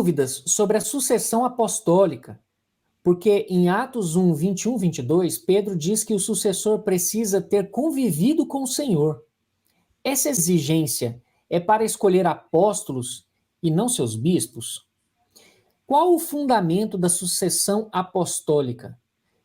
dúvidas sobre a sucessão apostólica, porque em Atos 1, 21, 22, Pedro diz que o sucessor precisa ter convivido com o Senhor. Essa exigência é para escolher apóstolos e não seus bispos? Qual o fundamento da sucessão apostólica?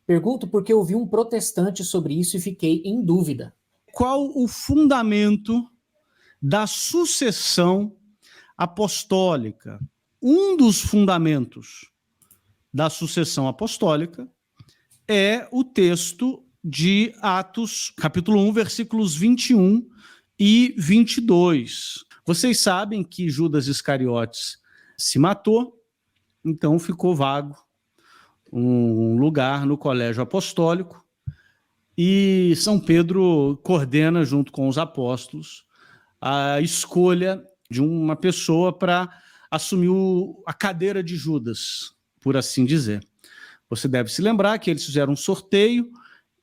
Pergunto porque ouvi um protestante sobre isso e fiquei em dúvida. Qual o fundamento da sucessão apostólica? Um dos fundamentos da sucessão apostólica é o texto de Atos, capítulo 1, versículos 21 e 22. Vocês sabem que Judas Iscariotes se matou, então ficou vago um lugar no colégio apostólico e São Pedro coordena, junto com os apóstolos, a escolha de uma pessoa para assumir a cadeira de Judas, por assim dizer. Você deve se lembrar que eles fizeram um sorteio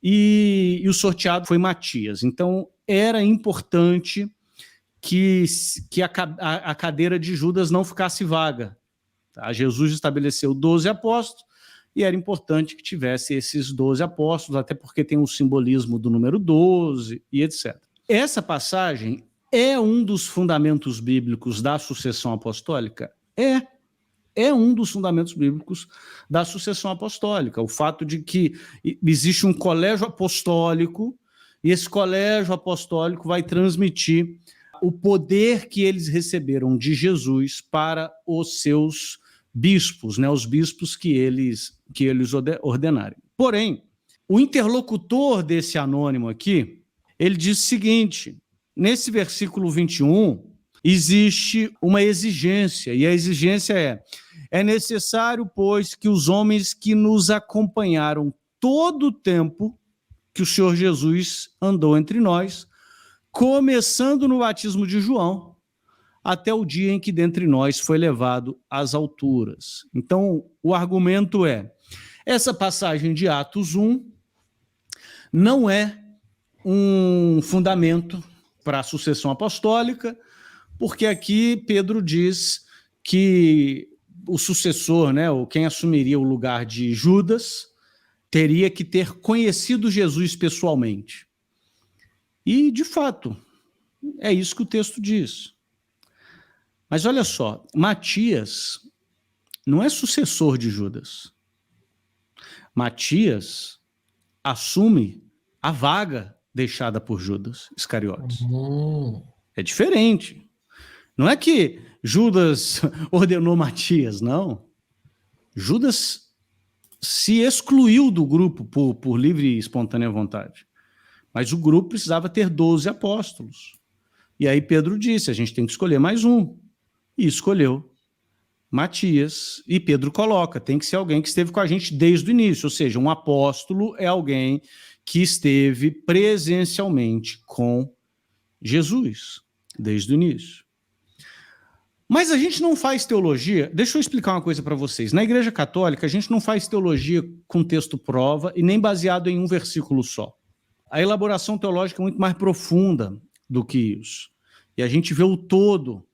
e o sorteado foi Matias. Então, era importante que a cadeira de Judas não ficasse vaga. Tá? Jesus estabeleceu 12 apóstolos e era importante que tivesse esses 12 apóstolos, até porque tem um simbolismo do número 12 e etc. Essa passagem é um dos fundamentos bíblicos da sucessão apostólica? É um dos fundamentos bíblicos da sucessão apostólica. O fato de que existe um colégio apostólico e esse colégio apostólico vai transmitir o poder que eles receberam de Jesus para os seus bispos, né, os bispos que eles ordenarem. Porém, o interlocutor desse anônimo aqui, ele diz o seguinte, nesse versículo 21, existe uma exigência, e a exigência é necessário, pois, que os homens que nos acompanharam todo o tempo que o Senhor Jesus andou entre nós, começando no batismo de João, até o dia em que dentre nós foi levado às alturas. Então, o argumento é, essa passagem de Atos 1 não é um fundamento para a sucessão apostólica, porque aqui Pedro diz que o sucessor, né, ou quem assumiria o lugar de Judas, teria que ter conhecido Jesus pessoalmente. E, de fato, é isso que o texto diz. Mas olha só, Matias não é sucessor de Judas. Matias assume a vaga deixada por Judas Iscariotes. É diferente. Não é que Judas ordenou Matias, não. Judas se excluiu do grupo por livre e espontânea vontade. Mas o grupo precisava ter 12 apóstolos. E aí Pedro disse, a gente tem que escolher mais um. E escolheu Matias. E Pedro coloca, tem que ser alguém que esteve com a gente desde o início. Ou seja, um apóstolo é alguém que esteve presencialmente com Jesus, desde o início. Mas a gente não faz teologia, deixa eu explicar uma coisa para vocês. Na Igreja Católica, a gente não faz teologia com texto prova e nem baseado em um versículo só. A elaboração teológica é muito mais profunda do que isso. E a gente vê o todo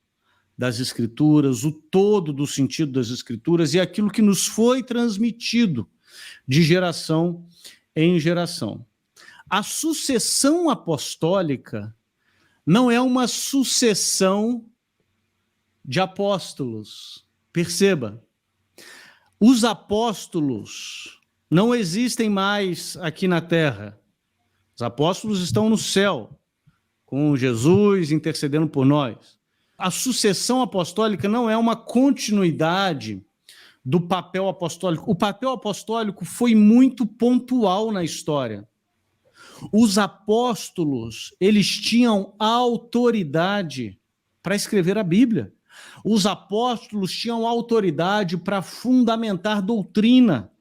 das Escrituras, o todo do sentido das Escrituras e aquilo que nos foi transmitido de geração em geração. A sucessão apostólica não é uma sucessão de apóstolos. Perceba, os apóstolos não existem mais aqui na terra. Os apóstolos estão no céu, com Jesus intercedendo por nós. A sucessão apostólica não é uma continuidade do papel apostólico. O papel apostólico foi muito pontual na história. Os apóstolos, eles tinham autoridade para escrever a Bíblia. Os apóstolos tinham autoridade para fundamentar doutrina.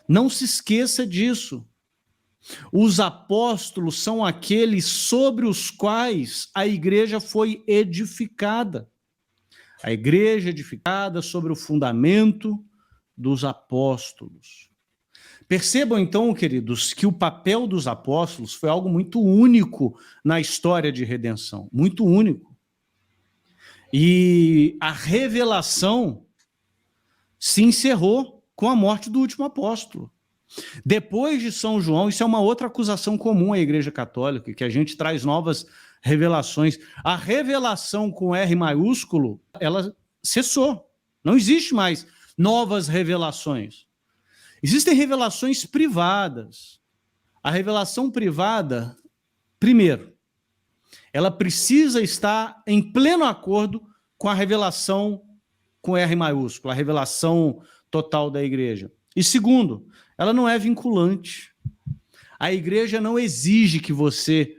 Não se esqueça disso. Os apóstolos são aqueles sobre os quais a igreja foi edificada. A igreja edificada sobre o fundamento dos apóstolos. Percebam então, queridos, que o papel dos apóstolos foi algo muito único na história de redenção, muito único. E a revelação se encerrou com a morte do último apóstolo. Depois de São João, isso é uma outra acusação comum à Igreja Católica, que a gente traz novas revelações. A revelação com R maiúsculo, ela cessou. Não existe mais novas revelações. Existem revelações privadas. A revelação privada, primeiro, ela precisa estar em pleno acordo com a revelação com R maiúsculo, a revelação total da igreja. E segundo, ela não é vinculante. A igreja não exige que você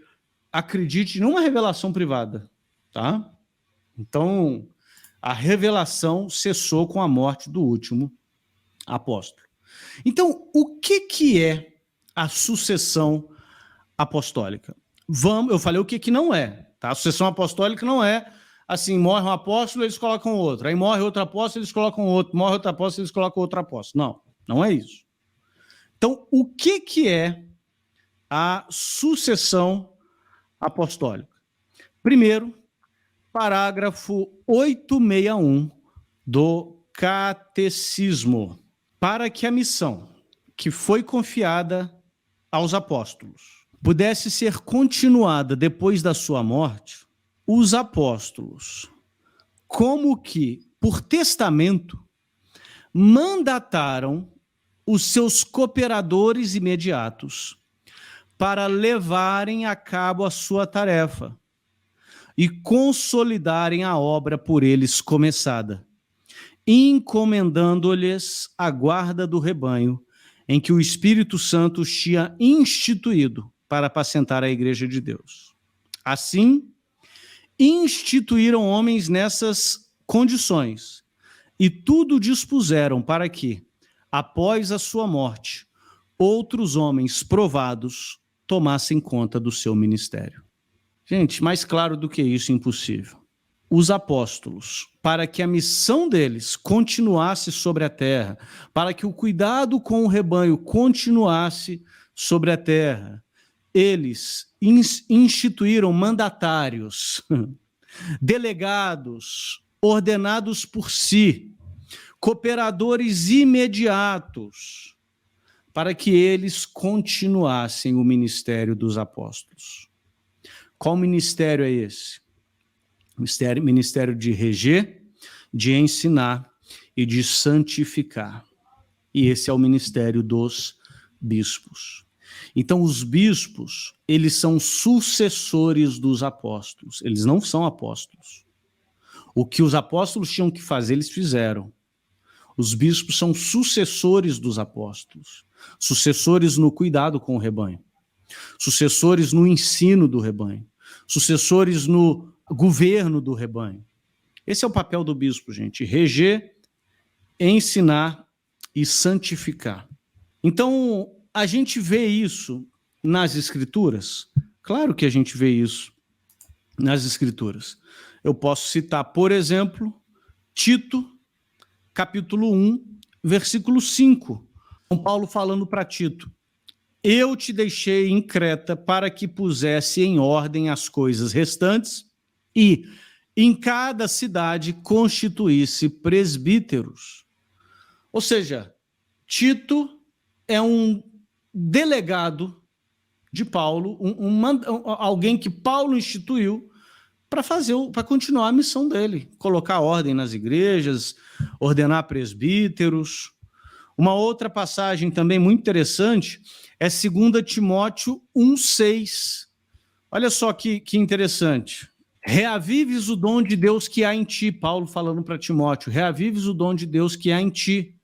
acredite numa revelação privada, tá? Então, a revelação cessou com a morte do último apóstolo. Então, o que é a sucessão apostólica? Eu falei o que não é, tá? A sucessão apostólica não é assim, morre um apóstolo, eles colocam outro. Aí morre outro apóstolo, eles colocam outro. Morre outro apóstolo, eles colocam outro apóstolo. Não, não é isso. Então, o que é a sucessão apostólica? Primeiro, parágrafo 861 do Catecismo. Para que a missão que foi confiada aos apóstolos pudesse ser continuada depois da sua morte, os apóstolos, como que por testamento, mandataram os seus cooperadores imediatos para levarem a cabo a sua tarefa e consolidarem a obra por eles começada, encomendando-lhes a guarda do rebanho em que o Espírito Santo os tinha instituído para apacentar a igreja de Deus. Assim, instituíram homens nessas condições e tudo dispuseram para que, após a sua morte, outros homens provados tomassem conta do seu ministério. Gente, mais claro do que isso, impossível. Os apóstolos, para que a missão deles continuasse sobre a terra, para que o cuidado com o rebanho continuasse sobre a terra, eles instituíram mandatários, delegados, ordenados por si, cooperadores imediatos, para que eles continuassem o ministério dos apóstolos. Qual ministério é esse? Ministério de reger, de ensinar e de santificar. E esse é o ministério dos bispos. Então, os bispos, eles são sucessores dos apóstolos. Eles não são apóstolos. O que os apóstolos tinham que fazer, eles fizeram. Os bispos são sucessores dos apóstolos. Sucessores no cuidado com o rebanho. Sucessores no ensino do rebanho. Sucessores no governo do rebanho. Esse é o papel do bispo, gente. Reger, ensinar e santificar. Então, a gente vê isso nas Escrituras? Claro que a gente vê isso nas Escrituras. Eu posso citar, por exemplo, Tito, capítulo 1, versículo 5. São Paulo falando para Tito: eu te deixei em Creta para que pusesse em ordem as coisas restantes e em cada cidade constituísse presbíteros. Ou seja, Tito é um delegado de Paulo, alguém que Paulo instituiu para continuar a missão dele, colocar ordem nas igrejas, ordenar presbíteros. Uma outra passagem também muito interessante é 2 Timóteo 1,6. Olha só que interessante. Reavives o dom de Deus que há em ti, Paulo falando para Timóteo, reavives o dom de Deus que há em ti,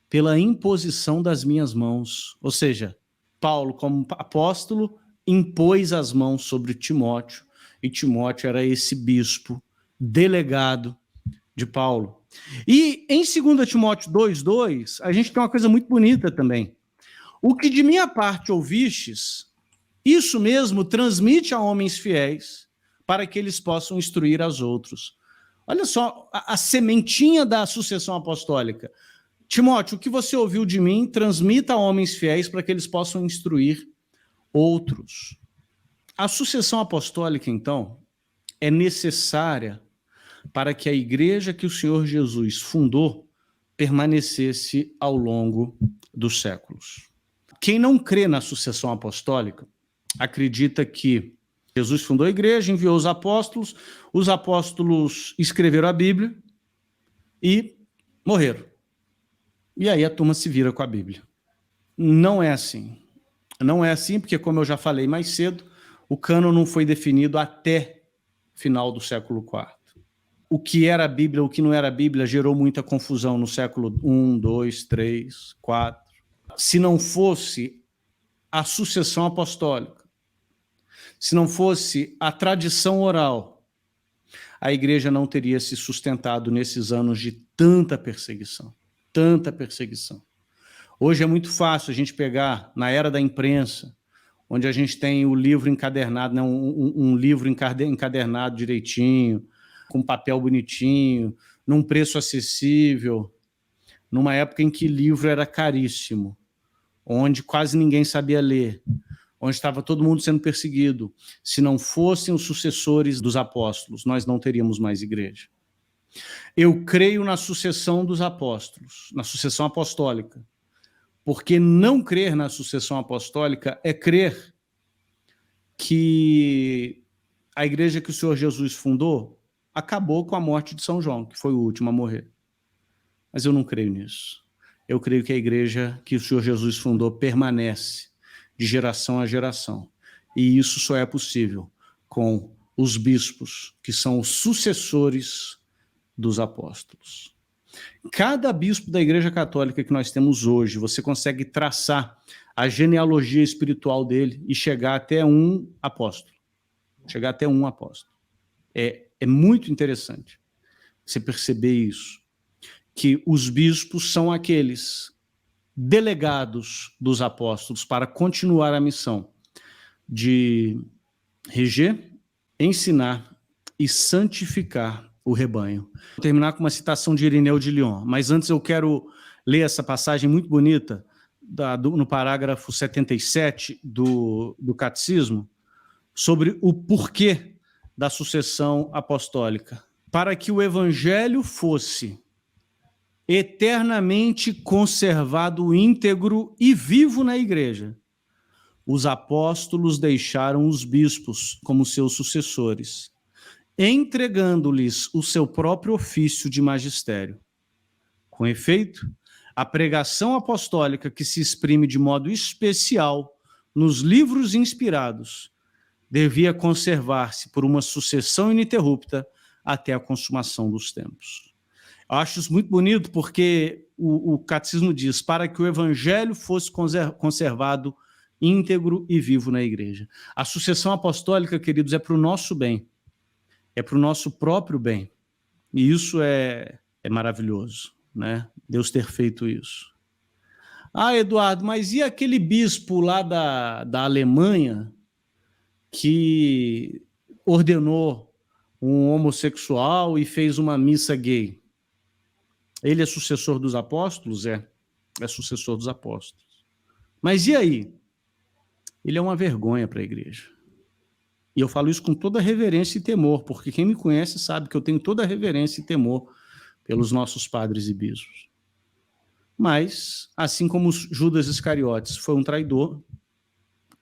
pela imposição das minhas mãos. Ou seja, Paulo, como apóstolo, impôs as mãos sobre Timóteo, e Timóteo era esse bispo, delegado de Paulo. E em 2 Timóteo 2,2, a gente tem uma coisa muito bonita também. O que de minha parte ouvistes, isso mesmo transmite a homens fiéis, para que eles possam instruir aos outros. Olha só a sementinha da sucessão apostólica. Timóteo, o que você ouviu de mim, transmita a homens fiéis para que eles possam instruir outros. A sucessão apostólica, então, é necessária para que a igreja que o Senhor Jesus fundou permanecesse ao longo dos séculos. Quem não crê na sucessão apostólica acredita que Jesus fundou a igreja, enviou os apóstolos escreveram a Bíblia e morreram. E aí a turma se vira com a Bíblia. Não é assim. Não é assim porque, como eu já falei mais cedo, o cânon não foi definido até final do século IV. O que era a Bíblia, o que não era a Bíblia, gerou muita confusão no século I, II, III, IV. Se não fosse a sucessão apostólica, se não fosse a tradição oral, a igreja não teria se sustentado nesses anos de tanta perseguição, tanta perseguição. Hoje é muito fácil a gente pegar, na era da imprensa, onde a gente tem o livro encadernado, né, um livro encadernado direitinho, com papel bonitinho, num preço acessível, numa época em que livro era caríssimo, onde quase ninguém sabia ler, onde estava todo mundo sendo perseguido. Se não fossem os sucessores dos apóstolos, nós não teríamos mais igreja. Eu creio na sucessão dos apóstolos, na sucessão apostólica, porque não crer na sucessão apostólica é crer que a igreja que o Senhor Jesus fundou acabou com a morte de São João, que foi o último a morrer. Mas eu não creio nisso. Eu creio que a igreja que o Senhor Jesus fundou permanece de geração a geração. E isso só é possível com os bispos, que são os sucessores dos apóstolos. Cada bispo da Igreja Católica que nós temos hoje, você consegue traçar a genealogia espiritual dele e chegar até um apóstolo. Chegar até um apóstolo. É muito interessante você perceber isso, que os bispos são aqueles delegados dos apóstolos para continuar a missão de reger, ensinar e santificar o rebanho. Vou terminar com uma citação de Irineu de Lyon, mas antes eu quero ler essa passagem muito bonita no parágrafo 77 do Catecismo, sobre o porquê da sucessão apostólica. Para que o evangelho fosse eternamente conservado íntegro e vivo na igreja, os apóstolos deixaram os bispos como seus sucessores, entregando-lhes o seu próprio ofício de magistério. Com efeito, a pregação apostólica que se exprime de modo especial nos livros inspirados devia conservar-se por uma sucessão ininterrupta até a consumação dos tempos. Eu acho isso muito bonito porque o catecismo diz para que o evangelho fosse conservado íntegro e vivo na igreja. A sucessão apostólica, queridos, é para o nosso bem, é para o nosso próprio bem. E isso é maravilhoso, né? Deus ter feito isso. Ah, Eduardo, mas e aquele bispo lá da Alemanha que ordenou um homossexual e fez uma missa gay? Ele é sucessor dos apóstolos? É sucessor dos apóstolos. Mas e aí? Ele é uma vergonha para a igreja. E eu falo isso com toda reverência e temor, porque quem me conhece sabe que eu tenho toda reverência e temor pelos nossos padres e bispos. Mas, assim como Judas Iscariotes foi um traidor,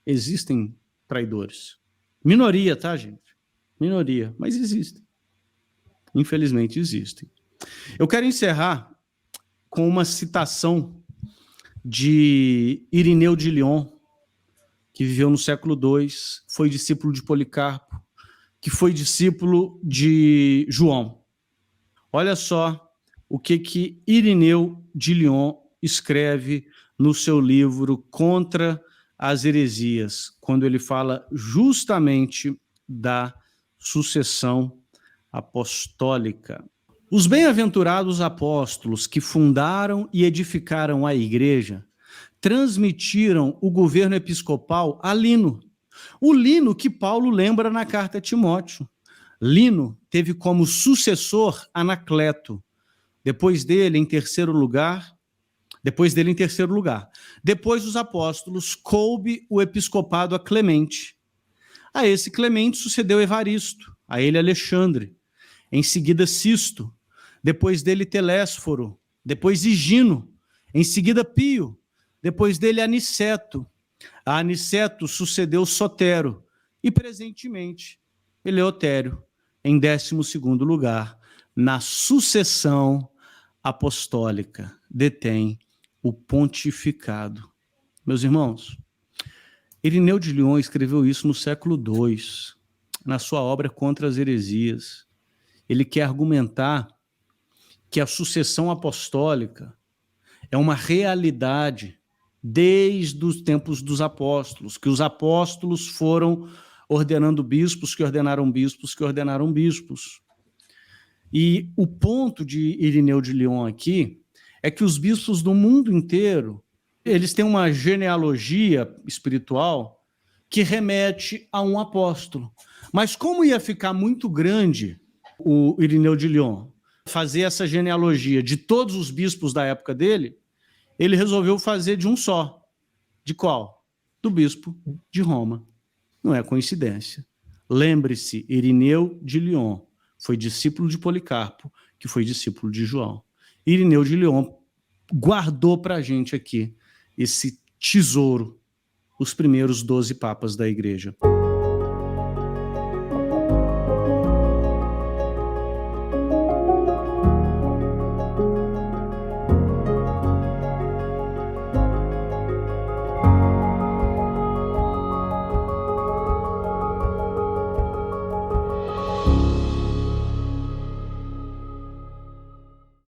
existem traidores. Minoria, tá, gente? Minoria, mas existem. Infelizmente existem. Eu quero encerrar com uma citação de Irineu de Lyon, que viveu no século II, foi discípulo de Policarpo, que foi discípulo de João. Olha só o que Irineu de Lyon escreve no seu livro Contra as Heresias, quando ele fala justamente da sucessão apostólica. Os bem-aventurados apóstolos que fundaram e edificaram a igreja transmitiram o governo episcopal a Lino. O Lino que Paulo lembra na carta a Timóteo. Lino teve como sucessor Anacleto. Depois dele, em terceiro lugar. Depois dos apóstolos, coube o episcopado a Clemente. A esse Clemente sucedeu Evaristo, a ele Alexandre. em seguida Sisto, depois dele Telésforo, depois Higino, em seguida Pio, depois dele Aniceto. A Aniceto sucedeu Sotero e, presentemente, Eleutério, em 12º lugar, na sucessão apostólica, detém o pontificado. Meus irmãos, Irineu de Lyon escreveu isso no século II, na sua obra Contra as Heresias. Ele quer argumentar que a sucessão apostólica é uma realidade desde os tempos dos apóstolos, que os apóstolos foram ordenando bispos, que ordenaram bispos, que ordenaram bispos. E o ponto de Irineu de Lyon aqui é que os bispos do mundo inteiro, eles têm uma genealogia espiritual que remete a um apóstolo. Mas como ia ficar muito grande o Irineu de Lyon fazer essa genealogia de todos os bispos da época dele, ele resolveu fazer de um só. De qual? Do bispo de Roma. Não é coincidência. Lembre-se, Irineu de Lyon foi discípulo de Policarpo, que foi discípulo de João. Irineu de Lyon guardou para a gente aqui esse tesouro, os primeiros 12 papas da igreja.